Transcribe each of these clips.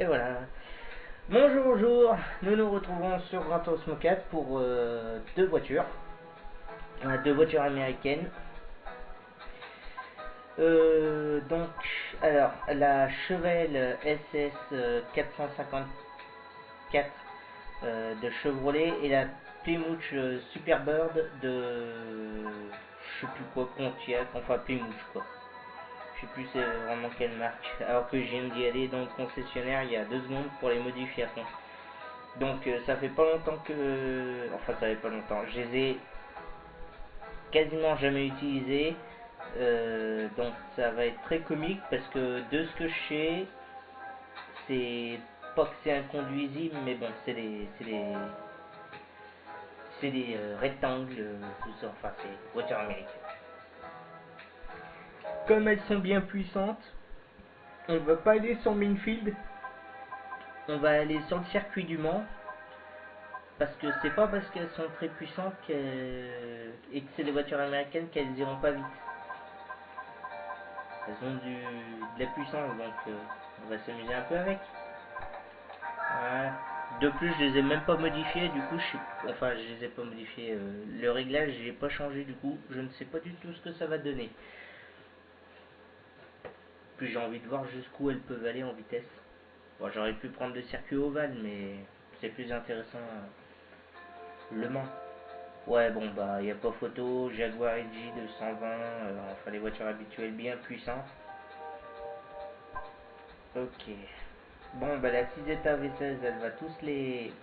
Et voilà. Bonjour, bonjour. Nous nous retrouvons sur Gran Turismo 4 pour deux voitures. Deux voitures américaines. Donc, alors, la Chevelle SS 454 de Chevrolet et la Plymouth Superbird de je sais plus quoi, Pontiac, enfin Plymouth quoi. Je sais plus c'est vraiment quelle marque. Alors que je viens d'y aller dans le concessionnaire il y a 2 secondes pour les modifier à fond. Donc ça fait pas longtemps que... Enfin ça fait pas longtemps. Je les ai quasiment jamais utilisés. Donc ça va être très comique parce que de ce que je sais, c'est pas que c'est inconduisible, mais bon, c'est des rectangles, tout ça. Enfin c'est voiture américaine. Comme elles sont bien puissantes, on va pas aller sur Minfield, on va aller sur le circuit du Mans. Parce que c'est pas parce qu'elles sont très puissantes et que c'est des voitures américaines qu'elles iront pas vite. Elles ont de la puissance, donc on va s'amuser un peu avec. Voilà. De plus, je les ai même pas modifiées, du coup, enfin, je les ai pas modifiées. Le réglage, j'ai pas changé, du coup, je ne sais pas du tout ce que ça va donner. Puis j'ai envie de voir jusqu'où elles peuvent aller en vitesse. Bon, j'aurais pu prendre le circuit ovale, mais c'est plus intéressant Le Mans. Ouais, bon, bah, y a pas photo. Jaguar EG 220, enfin les voitures habituelles bien puissantes. Ok. Bon, bah, la 6 états V16, elle va tous les.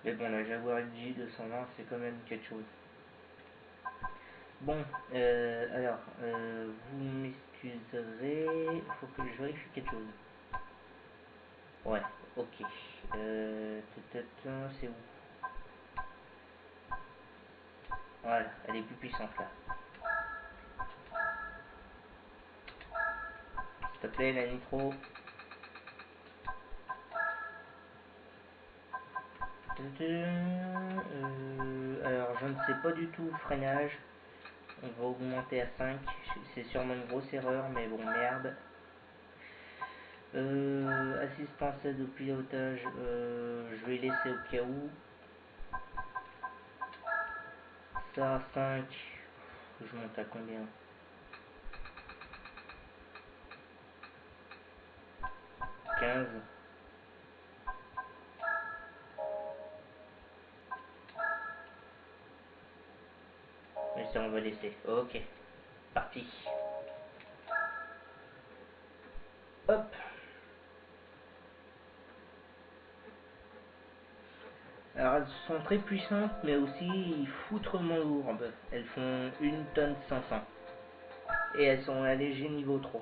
Mais bon, la Jaguar EG 220, c'est quand même quelque chose. Bon, alors, vous m'excuserez. Faut que je vérifie quelque chose. Ouais, ok. C'est où? Voilà, elle est plus puissante là. S'il te plaît, la nitro. Alors, je ne sais pas du tout le freinage. On va augmenter à 5. C'est sûrement une grosse erreur, mais bon, merde. Assistance aide au pilotage, je vais laisser au cas où. Ça, 5. Je monte à combien? 15. Mais ça, on va laisser. Ok. Parti. Hop. Alors, elles sont très puissantes, mais aussi foutrement lourdes. Elles font 1 tonne 500. Et elles sont allégées niveau 3.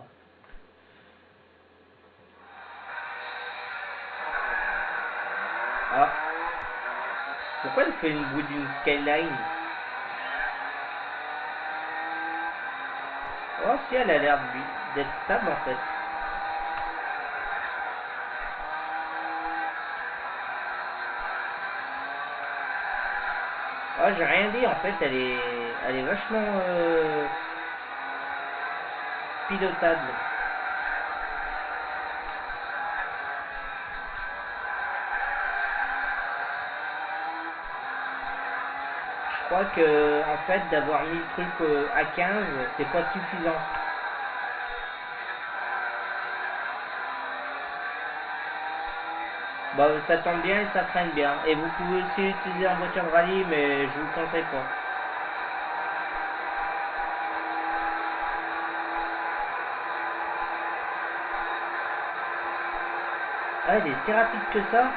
Ah. Pourquoi elle fait une bruit d'une skyline? Oh, si, elle a l'air d'être stable en fait. Ah, j'ai rien dit en fait, elle est vachement pilotable. Je crois que en fait d'avoir mis le truc à 15, c'est pas suffisant. Bah ça tombe bien et ça freine bien. Et vous pouvez aussi l'utiliser en voiture de rallye, mais je vous le conseille pas. Ah, elle est si rapide que ça.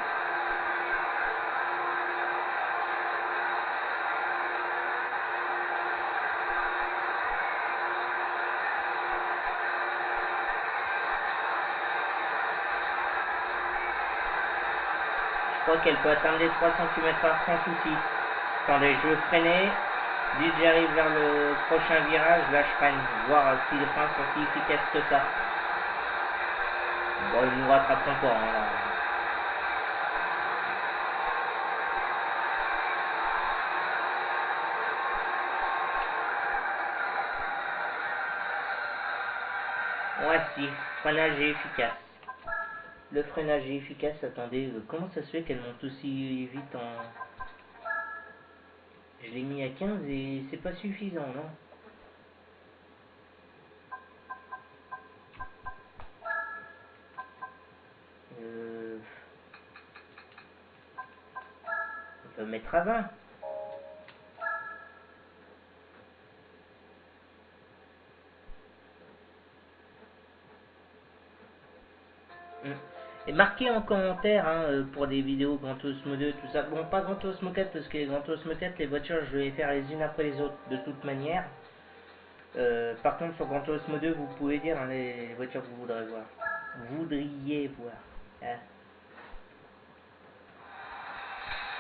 Je crois qu'elle peut atteindre les 300 km/h sans souci. Attendez, je veux freiner. Dès que j'arrive vers le prochain virage, là je freine. Voir si les freins sont si efficaces que ça. Bon, ils nous rattraperont pas, hein, là. Ouais, si, freinage est efficace. Le freinage est efficace, attendez, comment ça se fait qu'elle monte aussi vite en... Je l'ai mis à 15 et c'est pas suffisant, non? On peut mettre à 20. Et marquez en commentaire hein, pour des vidéos Gran Turismo 2, tout ça. Bon, pas Gran Turismo 4 parce que Gran Turismo 4, les voitures, je vais les faire les unes après les autres de toute manière. Par contre, sur Gran Turismo 2, vous pouvez dire hein, les voitures que vous voudrez voir. Voudriez voir. Hein.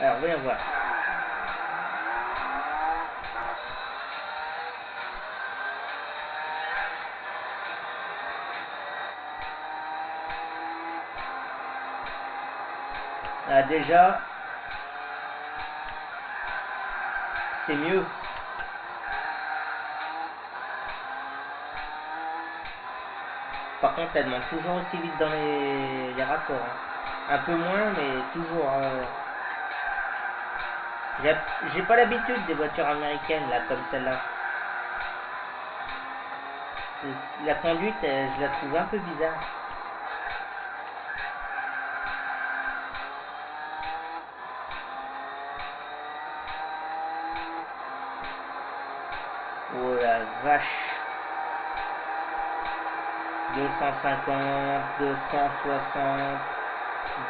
Alors, voyons voir. Ah, déjà, c'est mieux. Par contre, elle monte toujours aussi vite dans les rapports. Hein. Un peu moins, mais toujours. J'ai pas l'habitude des voitures américaines là, comme celle-là. La conduite, je la trouve un peu bizarre. Oh la vache. 250, 260,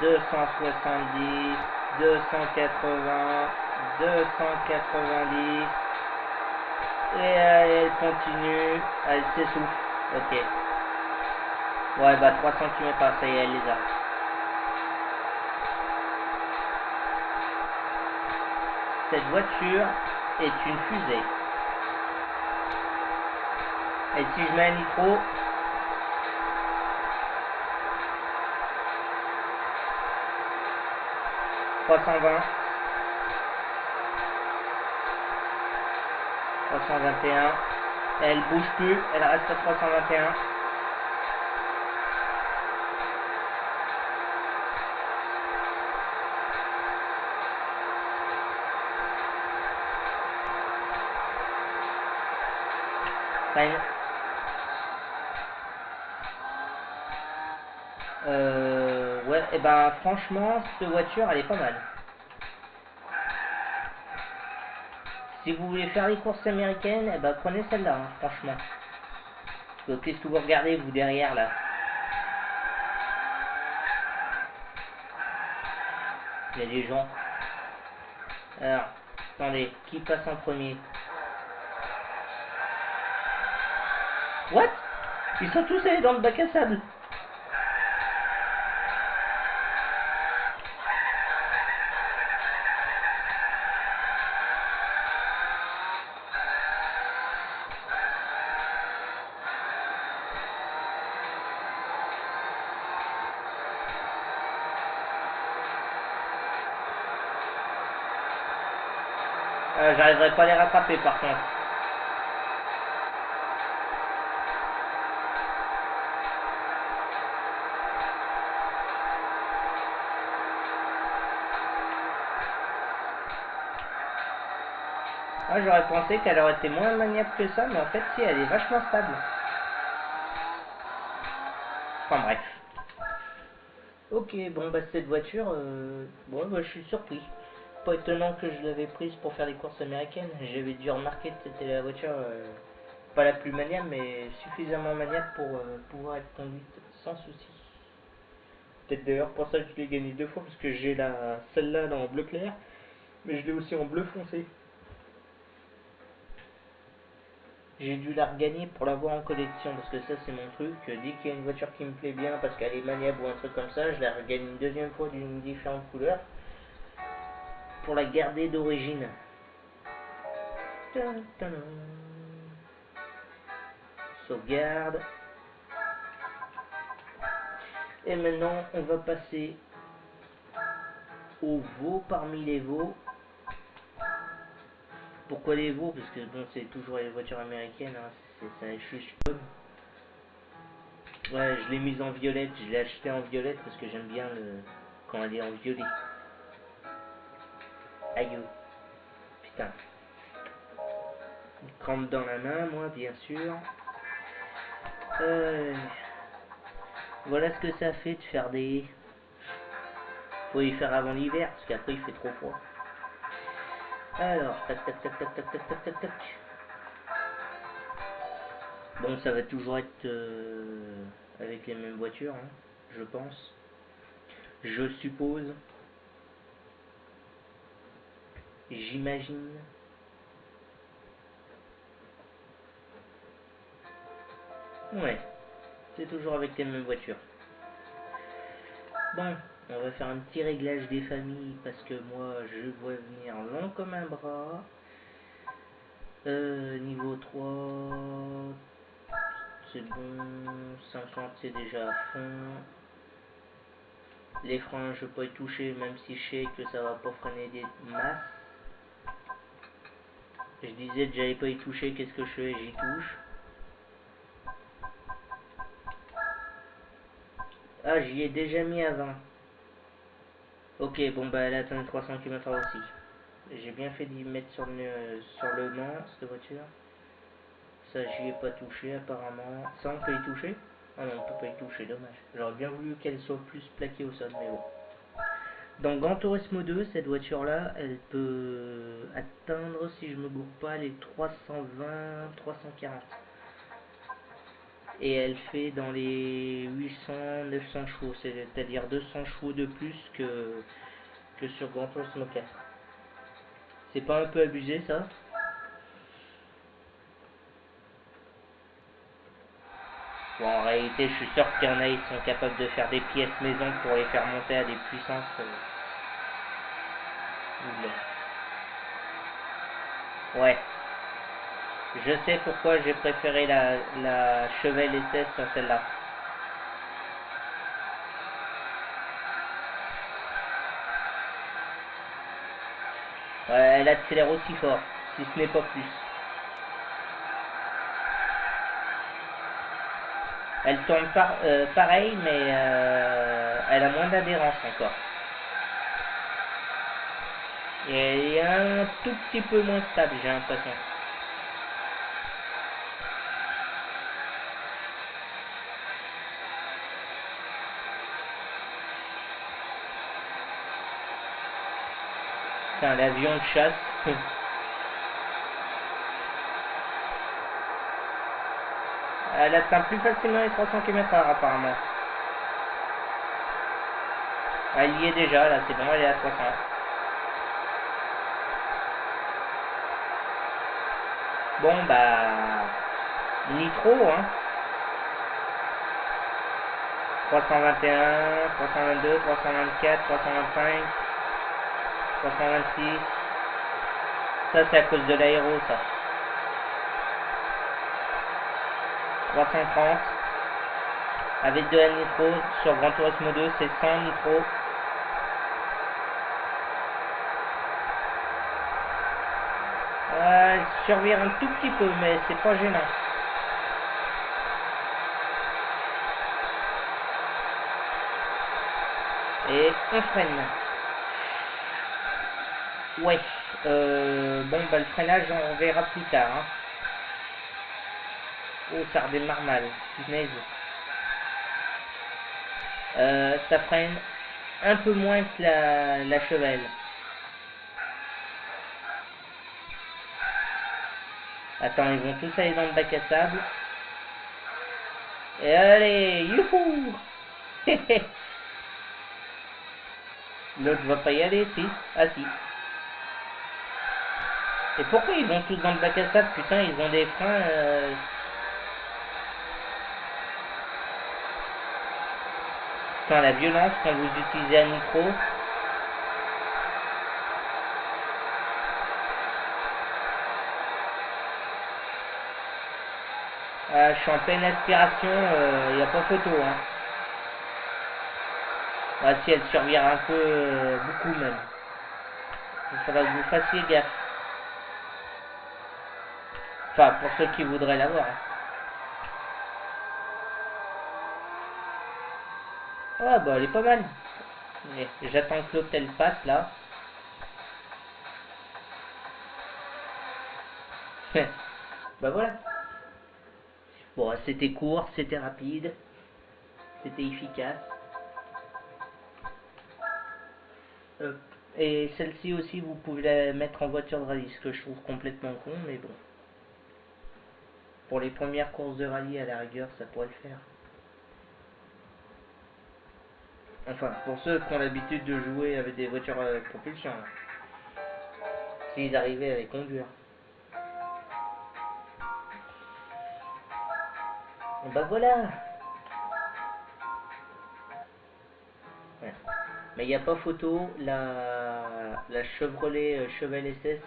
270, 280, 290. Et elle continue. Elle s'essouffle. Ok. Ouais, bah 3 cm, ça y est, elle les a. Cette voiture est une fusée. Et si je mets un nitro, 320, 321, elle bouge plus, elle reste à 321. Ouais, et ben franchement, cette voiture, elle est pas mal. Si vous voulez faire les courses américaines, eh ben prenez celle-là, hein, franchement. Qu'est-ce que vous regardez, vous, derrière, là? Il y a des gens. Alors, attendez, qui passe en premier? What? Ils sont tous allés dans le bac à sable. J'arriverai pas à les rattraper, par contre. Ah, j'aurais pensé qu'elle aurait été moins maniable que ça, mais en fait, si, elle est vachement stable. Enfin, bref. Ok, bon, bah, cette voiture, bon, bah, je suis surpris. Pas étonnant que je l'avais prise pour faire les courses américaines. J'avais dû remarquer que c'était la voiture, pas la plus maniable, mais suffisamment maniable pour pouvoir être conduite sans souci. Peut-être d'ailleurs pour ça que je l'ai gagné 2 fois, parce que j'ai celle-là en bleu clair, mais je l'ai aussi en bleu foncé. J'ai dû la regagner pour l'avoir en collection, parce que ça c'est mon truc. Dès qu'il y a une voiture qui me plaît bien, parce qu'elle est maniable ou un truc comme ça, je la regagne une deuxième fois d'une différente couleur, pour la garder d'origine. Sauvegarde. Et maintenant, on va passer aux veaux parmi les veaux. Pourquoi les veaux? Parce que bon, c'est toujours les voitures américaines, hein. C'est juste bonne. Ouais, je l'ai mise en violette, je l'ai acheté en violette parce que j'aime bien le quand elle est en violet. Aïe, putain. Une crampe dans la main, moi, bien sûr. Voilà ce que ça fait de faire des... Faut y faire avant l'hiver, parce qu'après il fait trop froid. Alors, tac, tac, tac, tac, tac, tac, tac, tac, tac. Bon, ça va toujours être avec les mêmes voitures, hein, je pense. Je suppose. J'imagine. Ouais, c'est toujours avec les mêmes voitures. Bon, on va faire un petit réglage des familles parce que moi je vois venir long comme un bras. Niveau 3, c'est bon. 50 c'est déjà à fond. Les freins je peux pas y toucher même si je sais que ça va pas freiner des masses. Je disais que j'allais pas y toucher, qu'est-ce que je fais? J'y touche. Ah, j'y ai déjà mis à 20. Ok, bon bah elle atteint 300 km/h aussi. J'ai bien fait d'y mettre sur le Mans, cette voiture. Ça, j'y ai pas touché apparemment. Ça, on peut y toucher? Ah non, on peut pas y toucher, dommage. J'aurais bien voulu qu'elle soit plus plaquée au sol, mais bon. Dans Gran Turismo 2, cette voiture-là, elle peut atteindre, si je me gourre pas, les 320, 340. Et elle fait dans les 800, 900 chevaux, c'est-à-dire 200 chevaux de plus que sur Gran Turismo 4. C'est pas un peu abusé, ça? Bon, en réalité, je suis sûr qu'il y en a, ils sont capables de faire des pièces maison pour les faire monter à des puissances. Ouais. Je sais pourquoi j'ai préféré la Chevelle SS sur celle-là. Ouais, elle accélère aussi fort, si ce n'est pas plus. Elle tourne pareil, mais elle a moins d'adhérence encore. Et elle est un tout petit peu moins stable, j'ai l'impression. Putain, l'avion de chasse. Elle atteint plus facilement les 300 km/h apparemment. Elle y est déjà, là, c'est bon, elle est à 300. Bon, bah... Nitro, hein. 321, 322, 324, 325, 326. Ça, c'est à cause de l'aéro, ça. 330. Avec de la nitro, sur Gran Turismo 2, c'est 100 nitro. Elle survire un tout petit peu, mais c'est pas gênant. Et on freine. Ouais. Bon, bah le freinage, on verra plus tard. Hein. Oh, ça redémarre mal. Punaise. Ça freine un peu moins que la Chevelle. Attends, ils vont tous aller dans le bac à sable. Et allez, youhou. L'autre va pas y aller, si. Ah si. Et pourquoi ils vont tous dans le bac à sable? Putain, ils ont des freins... Putain, la violence quand vous utilisez un nitro. Ah, je suis en pleine aspiration, y a pas photo, hein. Ah, si elle survire un peu, beaucoup même. Il faudra que vous fassiez gaffe. Enfin, pour ceux qui voudraient l'avoir. Hein. Ouais, bah elle est pas mal. Mais j'attends que l'hôtel passe là. Bah voilà. Bon, c'était court, c'était rapide, c'était efficace. Euh, et celle-ci aussi, vous pouvez la mettre en voiture de rallye, ce que je trouve complètement con, mais bon. Pour les premières courses de rallye, à la rigueur, ça pourrait le faire. Enfin, pour ceux qui ont l'habitude de jouer avec des voitures à propulsion, s'ils arrivaient à les conduire. Bah voilà. Ouais. Mais il n'y a pas photo, la Chevrolet Chevelle SS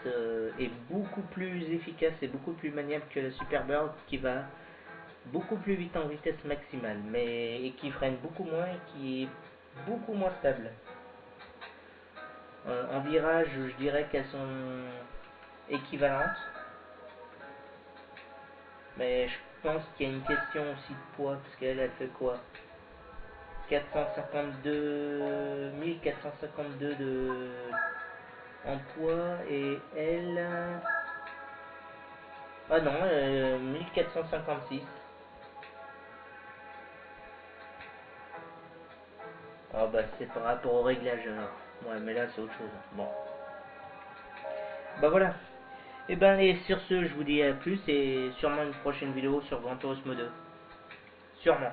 est beaucoup plus efficace et beaucoup plus maniable que la Superbird qui va beaucoup plus vite en vitesse maximale, mais et qui freine beaucoup moins et qui est beaucoup moins stable. En virage, je dirais qu'elles sont équivalentes, mais je pense qu'il y a une question aussi de poids, parce qu'elle, elle fait quoi? 452, 1452 en poids, et elle... Ah non, 1456. Ah bah c'est par rapport au réglage alors. Ouais, mais là c'est autre chose. Bon. Bah voilà. Et ben et sur ce, je vous dis à plus et sûrement une prochaine vidéo sur Gran Turismo 2. Sûrement.